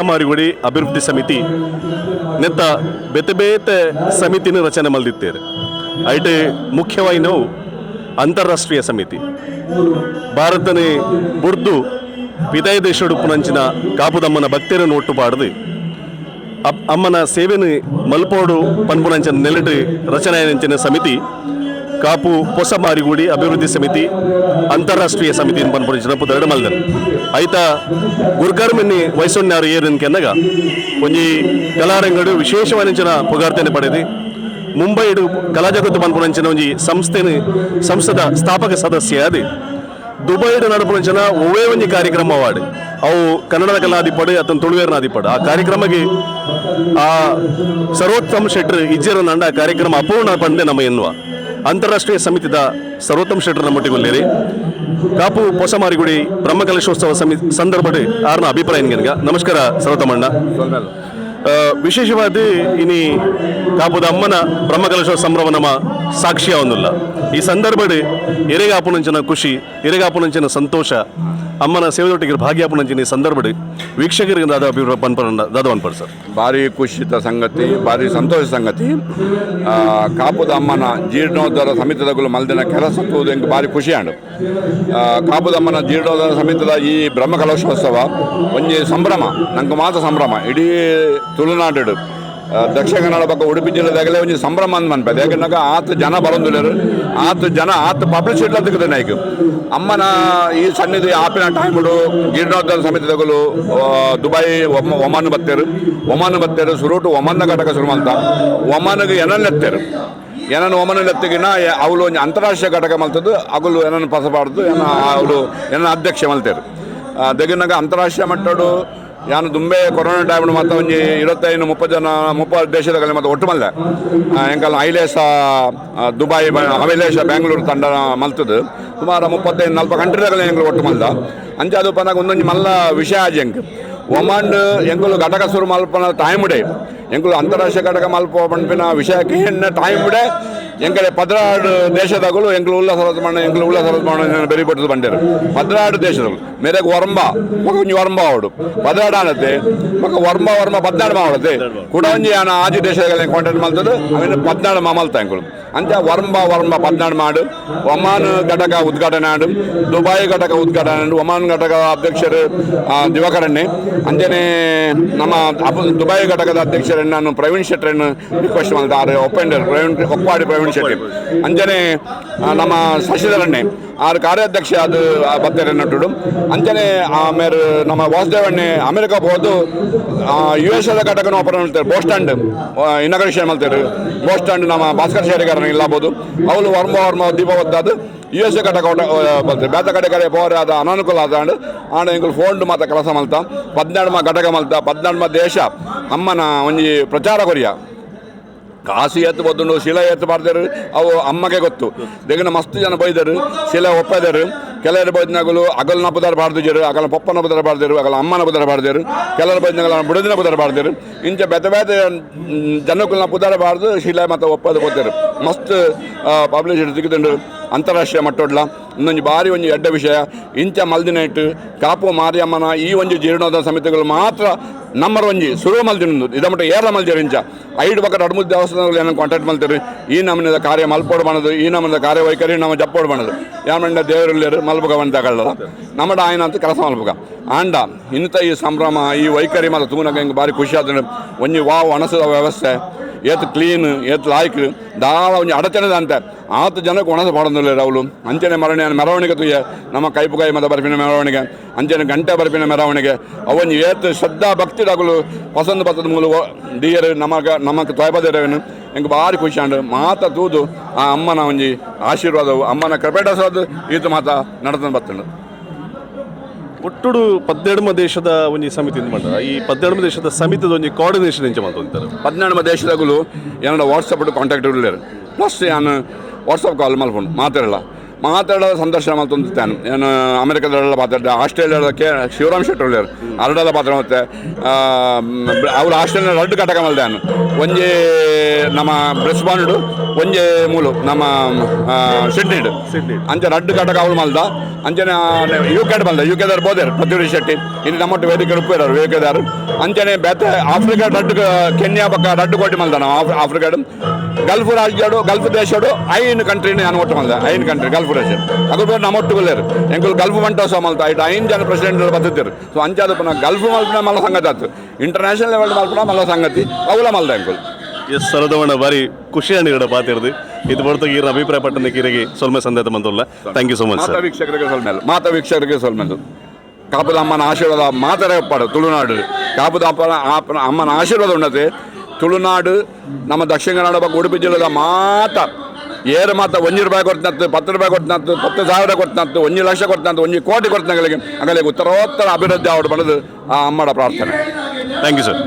ಮಾರಿಗುಡಿ ಅಭಿವೃದ್ಧಿ ಸಮಿತಿ ನೆತ್ತ ಬೇತೆ ಬೇತೆ ಸಮಿತಿನ ರಚನೆ ಮಲ್ದಿತ್ತೇವೆ. ಐಟೆ ಮುಖ್ಯವಾಗಿ ನಾವು ಅಂತಾರಾಷ್ಟ್ರೀಯ ಸಮಿತಿ ಭಾರತನೇ ಬುಡ್ದು ವಿದಾಯ ದೇಶ ಉಡುಪುನಂಚಿನ ಕಾಪುದಮ್ಮನ ಭಕ್ತರನ್ನು ಒಟ್ಟು ಪಾಡದು ಅಮ್ಮನ ಸೇವೆನು ಮಲ್ಪೋಡು ಪನ್ಪುನಂಚಿನ ನೆಲೆಡು ರಚನೆ ಸಮಿತಿ ಕಾಪು ಹೊಸ ಮಾರಿಗುಡಿ ಅಭಿವೃದ್ಧಿ ಸಮಿತಿ ಅಂತಾರಾಷ್ಟ್ರೀಯ ಸಮಿತಿ ಪನ್ಪುನಂಚಿನ ಪುದರಡು ಮಲ್ದನು ಐತ ಗುರ್ಗರ್ಮೆನ್ನಿ ವಯಸ್ಸೊನ್ಯಾರು ಏರನ್ ಕೆನ್ನಗ ಒಂಜಿ ಕಲಾರಂಗಡು ವಿಶೇಷವಾದ ಪುಗಾರ್ತನೆ ಪಡೆದು ಮುಂಬೈಡು ಕಲಾಜಗತ್ತು ಪನ್ಪುನಂಚಿನ ಒಂಜಿ ಸಂಸ್ಥದ ಸ್ಥಾಪಕ ಸದಸ್ಯ ಅದು ದುಬೈಡು ನಡುಪುನಂಚಿನ ಒವೇ ಒಂಜಿ ಕಾರ್ಯಕ್ರಮ ಅವಾರ್ಡ್ ಅವು ಕನ್ನಡದ ಕಲಾಧಿಪಡು ಅತನ ತುಳುವೇರನಾಧಿಪಡು ಆ ಕಾರ್ಯಕ್ರಮಕ್ಕೆ ಆ ಸರ್ವೋತ್ತಮ ಶೆಟ್ರ್ ಇಜ್ಜರ ನಂಡ ಕಾರ್ಯಕ್ರಮ ಅಪೂರ್ಣ ಪಂಡೆ ನಮ್ಮ ಎನ್ನುವ ಅಂತಾರಾಷ್ಟ್ರೀಯ ಸಮಿತಿದ ಸರ್ವೋತ್ತಮ ಶೆಟ್ರ್ ನಮ್ಮೊಟ್ಟಿಗೊಳ್ಳೇರಿ ಕಾಪು ಹೊಸ ಮಾರಿಗುಡಿ ಬ್ರಹ್ಮಕಲಶೋತ್ಸವ ಸಂದರ್ಭದ ಆರ್ನ ಅಭಿಪ್ರಾಯ ನಿನಗ ನಮಸ್ಕಾರ ಸರ್ವೋತ್ತಮಣ್ಣ. ವಿಶೇಷವಾದ ಇನಿ ಕಾಪುದ ಅಮ್ಮನ ಬ್ರಹ್ಮಕಲಶೋತ್ಸವ ಸಂಭ್ರಮ ನಮ್ಮ ಸಾಕ್ಷಿಯ ಒಂದಿಲ್ಲ ಈ ಸಂದರ್ಭದ ಎರೆಗಾಪುನಂಚಿನ ಖುಷಿ ಎರೆಗಾಪುನಂಚಿನ ಸಂತೋಷ ಅಮ್ಮನ ಸೇವೆದೊಟ್ಟಿಗೆ ಭಾಗ್ಯಾಪುನಂಚಿನ ಈ ಸಂದರ್ಭದ ವೀಕ್ಷಕರಿಗೆ ದಾದ ಅನ್ಪಡ್ ಸರ್ ಭಾರಿ ಖುಷಿತ ಸಂಗತಿ, ಭಾರಿ ಸಂತೋಷ ಸಂಗತಿ. ಕಾಪುದ ಅಮ್ಮನ ಜೀರ್ಣೋದ್ಧಾರ ಸಮಿತಿದಗಳು ಮಲ್ದಿನ ಕೆಲಸತ್ತು ಎಂಗೆ ಭಾರಿ ಖುಷಿ ಆಂಡು. ಕಾಪುದ ಅಮ್ಮನ ಜೀರ್ಣೋದ್ಧಾರ ಸಮಿತಿದ ಈ ಬ್ರಹ್ಮಕಲಶೋತ್ಸವ ಒಂಜಿ ಸಂಭ್ರಮ, ನಂಗೆ ಮಾತ್ರ ಸಂಭ್ರಮ. ಇಡೀ ತುಳುನಾಡು ದಕ್ಷಿಣ ಕನ್ನಡ ಪಕ್ಕ ಉಡುಪಿ ಜಿಲ್ಲೆದಾಗಲೇ ಒಂಜಿ ಸಂಭ್ರಮ ಅಂತ ಮನ್ಪದೆ. ಯಾಕಂದಾಗ ಆತು ಜನ ಬರೋದಿಲ್ಲರು, ಆತು ಪಬ್ಲಿಸಿಟಿ ತೆಗೆದು ನಾಯ್ಕು ಅಮ್ಮನ ಈ ಸನ್ನಿಧಿ ಆಪಿನ ಟೈಮುಡು ಜೀರ್ಣೋದ್ಧಾರ ಸಮಿತಿದಗಳು ದುಬೈ ಒಮಾನು ಬತ್ತೇರು ಸುರುಟು ಒಮನ್ನ ಘಟಕ ಶುರು ಮಲ್ತ ಒಮಾನಿಗೆ ಎನಲ್ಲೆತ್ತೇರು ಒಮನಲೆತ್ತಿಗಿನ ಅವಳು ಒಂದು ಅಂತಾರಾಷ್ಟ್ರೀಯ ಘಟಕ ಮಲ್ತದ್ದು ಅಗಲು ಏನನ್ನು ಪಸಬಾರ್ದು ಅವಳು ಏನ ಅಧ್ಯಕ್ಷ ಮಲ್ತೇರು ದಗಿನಾಗ ಅಂತಾರಾಷ್ಟ್ರೀಯ ಮಟ್ಟಡು ಯಾನು ದುಂಬೆ ಕೊರೋನಾ ಟೈಮ್ ಮತ್ತು ಒಂಜಿ 25-30 ದೇಶದಲ್ಲಿ ಮತ್ತು ಒಟ್ಟು ಮಲ್ಲೆ ಎಂಕಲ್ ಐಲೇಸ ದುಬೈ ಹವೇಲೇಶ ಬೆಂಗಳೂರು ತಂಡ ಮಲ್ತದ್ದು ಸುಮಾರು 35-40 ಕಂಟ್ರಿದಾಗಲೇ ಎಂಗಳು ಒಟ್ಟು ಮಲ್ದ ಅಂಚೆ ಅದು ಪನಾಗ ಒಂದೊಂದು ಮಲ್ಲ ವಿಷಯ ಆಜಿ ಎಂಕ್ ಒಮಾಂಡ್ ಎಂಕುಲು ಘಟಕ ಶುರು ಮಲ್ಪನ ಟೈಮ್ಡೆ ಎಂಕುಲು ಅಂತಾರಾಷ್ಟ್ರೀಯ ಘಟಕ ಮಲ್ಪ ಪಂಪಿನ ವಿಷಯಕ್ಕೆ ಹೆಣ್ಣು ಟೈಮ್ಡೆ ಎಂಕಡೆ 16 ದೇಶದಾಗಲು ಎಂಕಲು ಉಲ್ಲಾಸ ಮಾಡ ಬೆರಿಪಟ್ಟದು ಬಂಡೇರು 16 ದೇಶದಗಳು ಮೇರೆಗೆ ವರ್ಮ ಒಂಜಿ ವರ್ಮ ಅವಡು 16 ಆನತ್ತೆ ಮಗ ವರ್ಮ 16 ಮಾಡತ್ತೆ ಕೂಡ ಒಂಜಿ ಆಜಿ ದೇಶದಲ್ಲಿ ಕಾಂಟ್ಯಾಕ್ಟ್ ಮಲ್ತದ್ದು ಅವೇನು 14 ಮಲ್ತ ಎಂಕಲು ಅಂಚ ವರ್ಮ 16 ಮಾಡು ಒಮಾನ್ ಘಟಕ ಉದ್ಘಾಟನೆ ಆಡು ದುಬೈ ಘಟಕ ಉದ್ಘಾಟನೆ ಆಡು ಒಮಾನ್ ಘಟಕ ಅಧ್ಯಕ್ಷರು ದಿವಾಕರಣ್ಣೆ ಅಂಚನೆ ನಮ್ಮ ದುಬೈ ಘಟಕದ ಅಧ್ಯಕ್ಷರನ್ನು ನಾನು ಪ್ರವೀಣ್ ಶೆಟ್ಟರನ್ನು ರಿಕ್ವೆಸ್ಟ್ ಮಾಡಿದೆ ಒಪ್ಪಾಡಿ ಪ್ರವೀಣ್ ಶೆಟ್ಟಿ ಅಂಚನೆ ನಮ್ಮ ಶಶಿಧರಣ್ಣೆ ಆರು ಕಾರ್ಯಾಧ್ಯಕ್ಷ ಅದು ಬತ್ತೇರೆ ನಟುಡು ಅಂಚನೆ ಆಮೇಲೆ ನಮ್ಮ ವಾಸುದೇವಣ್ಣೆ ಅಮೆರಿಕ ಹೋದು US ಘಟಕನ ಓಪನ್ ಮಾಡ್ತಾರೆ ಬೋಸ್ ಸ್ಟ್ಯಾಂಡ್ ಇನಾಗ್ರೇಷನ್ ಮಾಡ್ತಾರೆ ಬೋಸ್ ಸ್ಟ್ಯಾಂಡ್ ನಮ್ಮ ಭಾಸ್ಕರ್ ಶೇರಿಗಾರನ ಇಲ್ಲಬಹುದು ಅವಳು ವರ್ಮ ದೀಪವತ್ತಾದ US ಘಟಕ ಬರ್ತಾರೆ ಬೇತ ಕಡೆ ಪೋರೆ ಅದು ಅನಾನುಕೂಲ ಆದ ಆಂಡ ಎಂಗಳು ಫೋನ್ ಮಾತ್ರ ಕೆಲಸ ಮಲ್ತ 14 ಘಟಕ ಮಲ್ತ 14 ದೇಶ ಅಮ್ಮನ ಒಂಜಿ ಪ್ರಚಾರ ಕೊರಿಯ ಕಾಸಿ ಎತ್ತು ಬದ್ದು ಶಿಲೆ ಎತ್ತು ಬಾರ್ದರು ಅವು ಅಮ್ಮಗೆ ಗೊತ್ತು ದೇಗನ ಮಸ್ತ್ ಜನ ಬೈದರು ಶಿಲೆ ಒಪ್ಪದರು ಕೆಲವರು ಬೈದಿನಾಗಲು ಅಗಲ್ನ ಪುದರ ಬಾರ್ದಿರು ಅಗಲ ಪಪ್ಪನ ಪುದರ ಬಾರ್ದಿರು ಅಗಲ ಅಮ್ಮನ ಪುದರ ಬಾರ್ದಿರು ಕೆಲವರು ಬೈದಿನಾಗಲ ಬುಡದಿನ ಪುದರ ಬಾರ್ದಿರು ಇಂಚ ಬೇತೆ ಜನಕ್ಕಲ್ನ ಪುದರ ಬಾರ್ದು ಶಿಲೆ ಮತ್ತು ಒಪ್ಪದು ಕೊಡ್ತಾರೆ ಮಸ್ತ್ ಪಬ್ಲಿಸಿಟಿ ಸಿಗುತ್ತಂಡು ಅಂತಾರಾಷ್ಟ್ರೀಯ ಮಟ್ಟೊಡ್ಲ ಇನ್ನೊಂದು ಭಾರಿ ಒಂಜಿ ಎಡ್ಡ ವಿಷಯ ಇಂಚ ಮಲ್ದಿನ ಇಟ್ಟು ಕಾಪು ಮಾರಿಯಮ್ಮನ ಈ ಒಂಜಿ ಜೀರ್ಣೋದ್ಧಾರ ಸಮಿತಿಗಳು ಮಾತ್ರ ನಂಬರ್ ಒಂಜಿ ಸುರು ಮಲ್ದಿನೊಂದು ಇದ ಮಟ್ಟ ಏರ್ಲ ಮಲ್ದಿರು ಇಂಚ 5 ಪಕ್ಕ 2-3 ದೇವಸ್ಥಾನಗಳು ಏನೋ ಕಾಂಟ್ಯಾಕ್ಟ್ ಮಲ್ತಿರು ಈ ನಮ್ಮನೆದ ಕಾರ್ಯ ಮಲ್ಪೋಡು ಬಣದು ಈ ನಮ್ಮದ ಕಾರ್ಯವೈಖರಿ ನಮ್ಮ ಜಪ್ಪೋಡು ಬಣದು ಯಾಮಂಡ ದೇವರಲ್ಲಿರು ಮಲ್ಪಗ ಬಂದಾಗಲ್ಲ ನಮ್ಮಡ ಆಯ್ನ ಅಂತ ಕೆಲಸ ಮಲ್ಪಗ ಆಂಡ ಇಂಥ ಈ ಸಂಭ್ರಮ ಈ ವೈಖರಿ ಮತ್ತು ತೂನಗ ಹಿಂಗೆ ಭಾರಿ ಖುಷಿ ಆದ ಒಂಜಿ ವಾವ್ ಅಣಸದ ವ್ಯವಸ್ಥೆ ಏತ್ ಕ್ಲೀನ್ ಏತ್ ಲಾಯ್ಕ್ ದಾಳ ಒಂಜಿ ಅಡಚಣೆದ ಅಂತ ಆತು ಜನಕ್ಕೆ ಒಣಸ ಪಾಡೋದಿಲ್ಲ ಅವಳು ಅಂಚನೆ ಮೆರವಣಿಗೆ ತುಯ್ಯ ನಮ್ಮ ಕೈಪುಗಾಯಿ ಮತ ಬರ್ಪಿನ ಮೆರವಣಿಗೆ ಅಂಚನೆ ಗಂಟೆ ಬರ್ಪಿನ ಮೆರವಣಿಗೆ ಅವೊಂದು ಏತ್ ಶ್ರದ್ಧಾ ಭಕ್ತಿದಾಗಲು ಪಸಂದ್ ಮೂಲ ಡಿಯರು ನಮಕ್ಕೆ ತೊಯ್ಬದಿರವೇನು ಹೆಂಗೆ ಭಾರಿ ಖುಷಿ ಅಂಡು ಮಾತ ತೂದು ಆ ಅಮ್ಮನ ಒಂಜಿ ಆಶೀರ್ವಾದವು ಅಮ್ಮನ ಕೃಪೇಟಸೋದು ಈತು ಮಾತ ನಡ್ಕೊಂಡು ಬರ್ತಂಡು. ಒಟ್ಟುಡು 12 ದೇಶದ ಒಂಜಿ ಸಮಿತಿ ಮಾಡ್ತಾರೆ ಈ 12 ದೇಶದ ಸಮಿತಿದ ಒಂಜಿ ಕೋಆರ್ಡಿನೇಷನ್ ಎಂಚ ಮಾಡ್ತಾರೆ 12 ದೇಶದಾಗಲು ಏನೋ ವಾಟ್ಸಪ್ ಕಾಂಟ್ಯಾಕ್ಟ್ ಇರಲಿಲ್ಲ ಪ್ಲಸ್ ನಾನು ವಾಟ್ಸಪ್ ಕಾಲ್ ಮಲ್ಪುಂಡು ಮಾತಾಡಲ್ಲ ಮಾತಾಡೋ ಸಂದರ್ಶನ ಮಲ್ತೊಂದಿತ್ತಾನು ಏನು ಅಮೆರಿಕದಲ್ಲೆಲ್ಲ ಮಾತಾಡಿದೆ ಆಸ್ಟ್ರೇಲಿಯಾದಕ್ಕೆ ಶಿವರಾಮ್ ಶೆಟ್ಟಿ ಒಳ್ಳೆಯರು ಅರಡೆಲ್ಲ ಪಾತ್ರ ಮತ್ತೆ ಅವ್ರು ಆಸ್ಟ್ರೇಲಿಯಾ ರಡ್ಡು ಕಟಕ ಮಲ್ದಾನು ಒಂಜಿ ನಮ್ಮ ಬ್ರೆಸ್ಬಾಂಡು ಒಂಜಿ ಮೂಲು ನಮ್ಮ ಸಿಡ್ನಿಡ್ ಅಂಚೆ ರಡ್ಡು ಕಟಕ ಅವ್ರು ಮಲ್ದ ಅಂಚನೆ ಯುಕೆಡ್ ಮಲ್ದ ಯುಕೆದಾರ್ ಬೋದೇರು ಪೃಥ್ವಿ ಶೆಟ್ಟಿ ಇಲ್ಲಿ ನಮ್ಮೊಟ್ಟು ವೇದಿಕೆ ಉಪ್ಪೇರಾರು ಯುಕೆದಾರು ಅಂಚನೆ ಬೇತೆ ಆಫ್ರಿಕಾ ರಡ್ಡು ಕೆನ್ಯಾ ಪಕ್ಕ ರಡ್ಡು ಕೋಟಿ ಮಲ್ದ ನಾವು ಆಫ್ರಿಕಾಡು ಗಲ್ಫ್ ರಾಜ್ಯಡು ಗಲ್ಫ್ ದೇಶಡು ಐನ್ ಕಂಟ್ರಿನ ನಾನು ಒಟ್ಟು ಮಲ್ದ ಐನ್ ಕಂಟ್ರಿ ಗಲ್ಫ್ ದೇಶ ಅದು ಬೇರೆ ನಮ್ಮೊಟ್ಟು ಬಲ್ಲೇರು ಎಂಕುಲು ಗಲ್ಫ್ ಮಂಟೋಸ ಮಲ್ತ ಐಟು ಐನ್ ಜನ ಪ್ರೆಸಿಡೆಂಟ್ ಬತ್ತಿದ್ರು ಸೊ ಅಂಚಾದ ಪುನಃ ಗಲ್ಫ್ ಮಲ್ಪನ ಮಲ್ಲ ಸಂಗತಿ ಆಯ್ತು ಇಂಟರ್ನ್ಯಾಷನಲ್ ಲೆವೆಲ್ ಮಲ್ಪನ ಮಲ್ಲ ಸಂಗತಿ ಅವಲ ಮಲ್ದ ಎಂಕುಲು ಎಸ್ ಸರದವಣ್ಣ ಬಾರಿ ಖುಷಿ ಅನಿಗಡ ಪಾತಿರ್ದು ಇದು ಹೊರತು ಈ ಅಭಿಪ್ರಾಯ ಪಟ್ಟಣ ಕಿರಿಗೆ ಸೊಲ್ಮೆ ಸಂದೇತ ಬಂತಲ್ಲ ಥ್ಯಾಂಕ್ ಯು ಸೊ ಮಚ್ ಮಾತಾ ವೀಕ್ಷಕರಿಗೆ ಸೊಲ್ಮೆಲ್ ಮಾತಾ ವೀಕ್ಷಕರಿಗೆ ಸೊಲ್ಮೆಲ್ ಕಾಪುದ ಅಮ್ಮನ ಆಶೀರ್ವಾದ ಮಾತರೆ ಪಾಡು ತುಳುನಾಡು ಕಾಪುದ ಅಮ್ಮನ ಆಶೀರ್ವಾದ ಉಂಡತೆ ತುಳುನಾಡು ನಮ್ಮ ದಕ್ಷಿಣ ಕನ್ನಡ ಬಗ್ಗೆ ಉಡುಪಿ ಜಿಲ್ಲೆದ ಮಾತ ಏರು ಮಾತ 1 ರೂಪಾಯಿ ಕೊಡ್ತಂತು 10 ರೂಪಾಯಿ ಕೊಡ್ತಂತು 10,000 ಕೊಡ್ತಂತು 1 ಲಕ್ಷ ಕೊಡ್ತಂತು 1 ಕೋಟಿ ಕೊಡ್ತಂಗಳಿಗೆ ಆಗಲಿಗೆ ಉತ್ತರೋತ್ತರ ಅಭಿವೃದ್ಧಿ ಆವಡು ಬಣ್ಣದು ಆ ಅಮ್ಮಡ ಪ್ರಾರ್ಥನೆ ಥ್ಯಾಂಕ್ ಯು ಸರ್